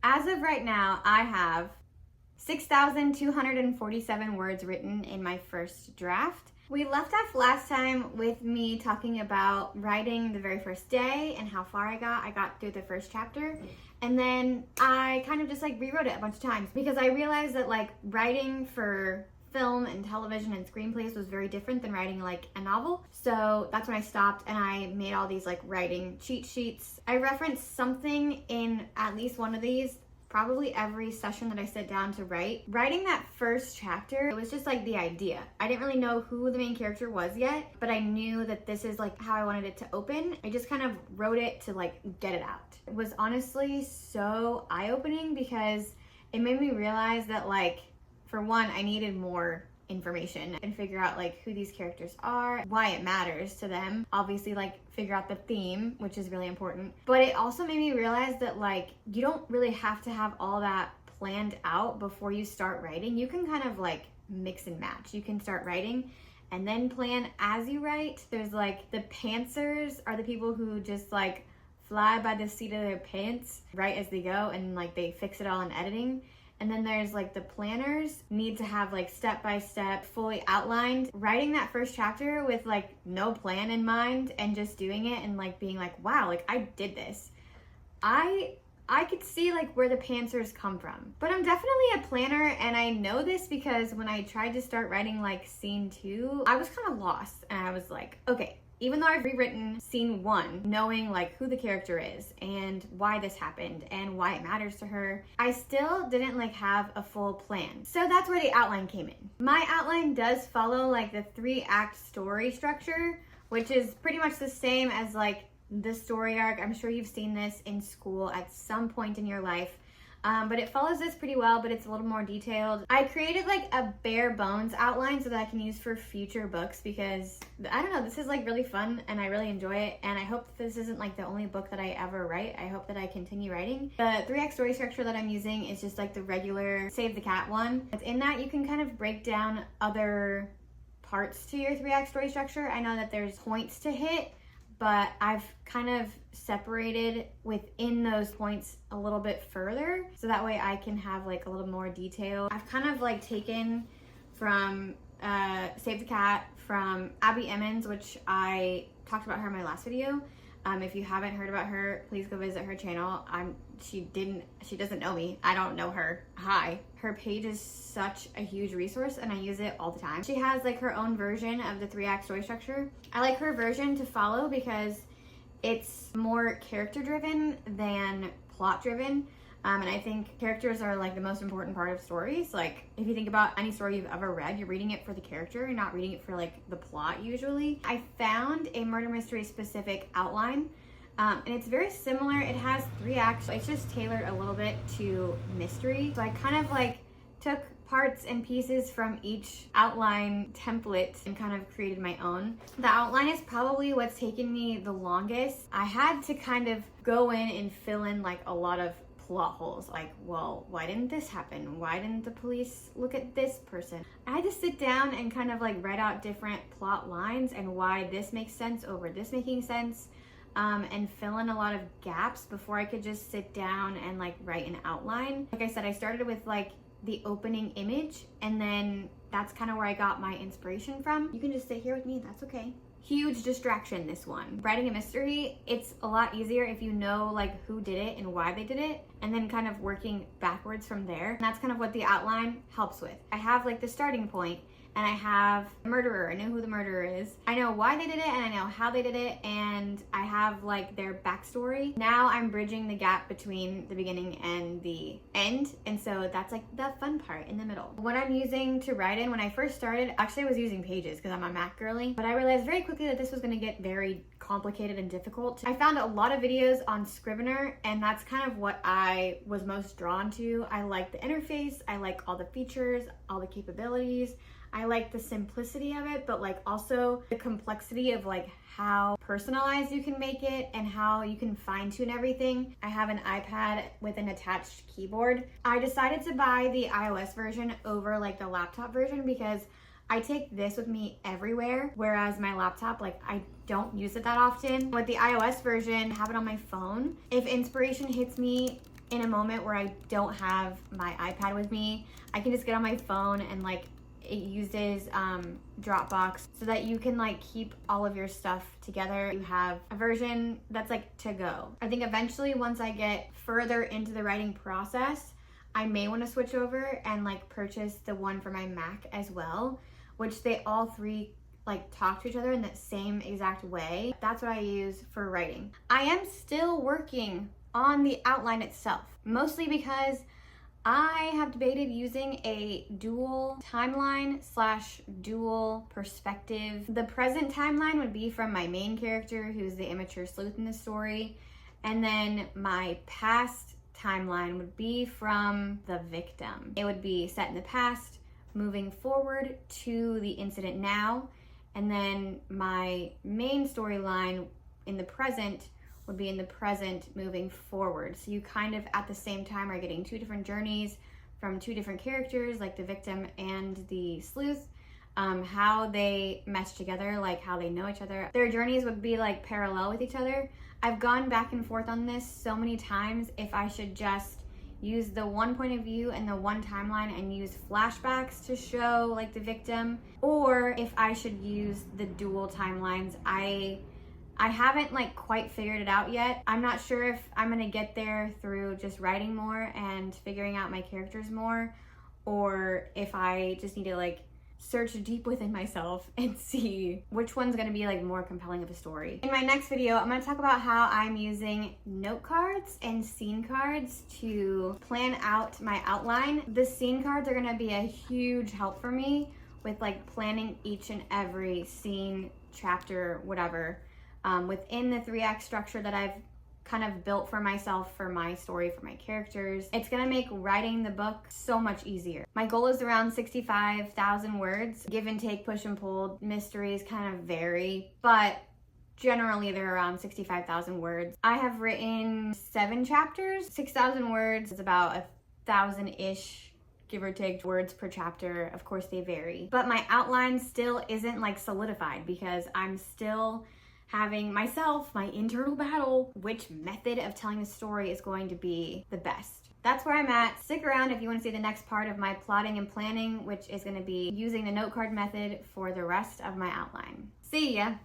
As of right now, I have 6,247 words written in my first draft. We left off last time with me talking about writing the very first day and how far I got. I got through the first chapter, and then I kind of just like rewrote it a bunch of times because I realized that like writing for film and television and screenplays was very different than writing like a novel. So that's when I stopped and I made all these like writing cheat sheets. I referenced something in at least one of these probably every session that I sit down to write. Writing that first chapter, it was just like the idea. I didn't really know who the main character was yet, but I knew that this is like how I wanted it to open. I just kind of wrote it to like get it out. It was honestly so eye-opening because it made me realize that like, for one, I needed more information and figure out like who these characters are, why it matters to them. Obviously like figure out the theme, which is really important. But it also made me realize that like you don't really have to have all that planned out before you start writing. You can kind of like mix and match. You can start writing and then plan as you write. There's like the pantsers are the people who just like fly by the seat of their pants, write as they go, and like they fix it all in editing. And then there's like the planners, need to have like step-by-step, fully outlined. Writing that first chapter with like no plan in mind and just doing it and like being like, wow, like I did this. I could see like where the pantsers come from. But I'm definitely a planner, and I know this because when I tried to start writing like scene 2, I was kind of lost, and I was like, okay, even though I've rewritten scene 1, knowing like who the character is and why this happened and why it matters to her, I still didn't like have a full plan. So that's where the outline came in. My outline does follow like the 3-act story structure, which is pretty much the same as like the story arc. I'm sure you've seen this in school at some point in your life. But it follows this pretty well, but it's a little more detailed. I created like a bare bones outline so that I can use for future books because, I don't know, this is like really fun and I really enjoy it. And I hope that this isn't like the only book that I ever write. I hope that I continue writing. The 3-act story structure that I'm using is just like the regular Save the Cat one. In that, you can kind of break down other parts to your 3-act story structure. I know that there's points to hit, but I've kind of separated within those points a little bit further so that way I can have like a little more detail. I've kind of like taken from Save the Cat from Abby Emmons, which I talked about her in my last video. If you haven't heard about her, please go visit her channel. She doesn't know me. I don't know her. Hi. Her page is such a huge resource and I use it all the time. She has like her own version of the 3-act story structure. I like her version to follow because it's more character driven than plot driven. And I think characters are like the most important part of stories. Like if you think about any story you've ever read, you're reading it for the character, you're not reading it for like the plot usually. I found a murder mystery specific outline and it's very similar. It has 3 acts. It's just tailored a little bit to mystery. So I kind of like took parts and pieces from each outline template and kind of created my own. The outline is probably what's taken me the longest. I had to kind of go in and fill in like a lot of plot holes, like, well, why didn't this happen? Why didn't the police look at this person? I had to sit down and kind of like write out different plot lines and why this makes sense over this making sense, and fill in a lot of gaps before I could just sit down and like write an outline. Like I said, I started with like the opening image, and then that's kind of where I got my inspiration from. You can just sit here with me, that's okay. Huge distraction, this one. Writing a mystery, it's a lot easier if you know like who did it and why they did it, and then kind of working backwards from there. And that's kind of what the outline helps with. I have like the starting point, and I have the murderer. I know who the murderer is. I know why they did it, and I know how they did it, and I have like their backstory. Now I'm bridging the gap between the beginning and the end, and so that's like the fun part in the middle. What I'm using to write in, when I first started, actually I was using Pages because I'm a Mac girly, but I realized very quickly that this was gonna get very complicated and difficult. I found a lot of videos on Scrivener, and that's kind of what I was most drawn to. I like the interface, I like all the features, all the capabilities. I like the simplicity of it, but like also the complexity of like how personalized you can make it and how you can fine tune everything. I have an iPad with an attached keyboard. I decided to buy the iOS version over like the laptop version because I take this with me everywhere, whereas my laptop, like I don't use it that often. With the iOS version, I have it on my phone. If inspiration hits me in a moment where I don't have my iPad with me, I can just get on my phone and like it uses Dropbox so that you can like keep all of your stuff together. You have a version that's like to go. I think eventually once I get further into the writing process, I may want to switch over and like purchase the one for my Mac as well, which they all three like talk to each other in that same exact way. That's what I use for writing. I am still working on the outline itself, mostly because I have debated using a dual timeline / dual perspective. The present timeline would be from my main character, who's the immature sleuth in the story, and then my past timeline would be from the victim. It would be set in the past, moving forward to the incident now, and then my main storyline in the present would be in the present moving forward. So you kind of at the same time are getting two different journeys from two different characters, like the victim and the sleuth, how they mesh together, like how they know each other. Their journeys would be like parallel with each other. I've gone back and forth on this so many times if I should just use the one point of view and the one timeline and use flashbacks to show like the victim, or if I should use the dual timelines. I haven't like quite figured it out yet. I'm not sure if I'm gonna get there through just writing more and figuring out my characters more, or if I just need to like search deep within myself and see which one's gonna be like more compelling of a story. In my next video, I'm gonna talk about how I'm using note cards and scene cards to plan out my outline. The scene cards are gonna be a huge help for me with like planning each and every scene, chapter, whatever, within the 3-act structure that I've kind of built for myself, for my story, for my characters. It's gonna make writing the book so much easier. My goal is around 65,000 words. Give and take, push and pull. Mysteries kind of vary, but generally they're around 65,000 words. I have written 7 chapters. 6,000 words is about 1,000-ish, give or take, words per chapter. Of course they vary, but my outline still isn't like solidified because I'm still having my internal battle, which method of telling the story is going to be the best. That's where I'm at. Stick around if you want to see the next part of my plotting and planning, which is going to be using the note card method for the rest of my outline. See ya!